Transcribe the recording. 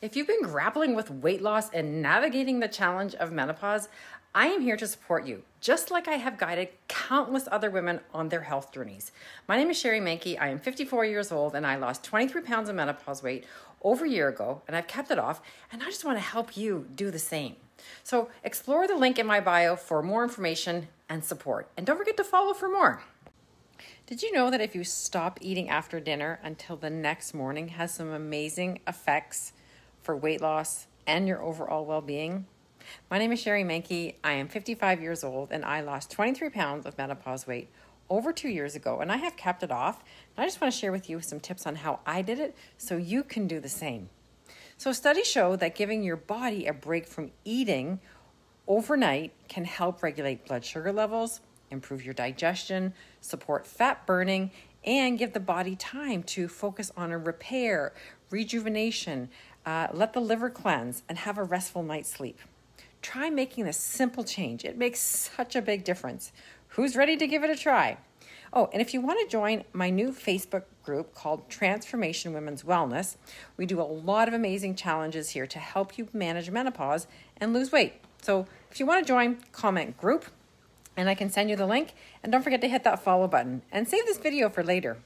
If you've been grappling with weight loss and navigating the challenge of menopause, I am here to support you, just like I have guided countless other women on their health journeys. My name is Sheri. I am 54 years old and I lost 23 pounds of menopause weight over a year ago, and I've kept it off, and I just want to help you do the same. So explore the link in my bio for more information and support. And don't forget to follow for more. Did you know that if you stop eating after dinner until the next morning has some amazing effects for weight loss and your overall well-being? My name is Sheri. I am 55 years old and I lost 23 pounds of menopause weight over 2 years ago, and I have kept it off. And I just want to share with you some tips on how I did it so you can do the same. So studies show that giving your body a break from eating overnight can help regulate blood sugar levels, improve your digestion, support fat burning, and give the body time to focus on a repair, rejuvenation, let the liver cleanse, and have a restful night's sleep. Try making this simple change. It makes such a big difference. Who's ready to give it a try? Oh, and if you want to join my new Facebook group called Transformation Women's Wellness, we do a lot of amazing challenges here to help you manage menopause and lose weight. So if you want to join, comment group, and I can send you the link. And don't forget to hit that follow button and save this video for later.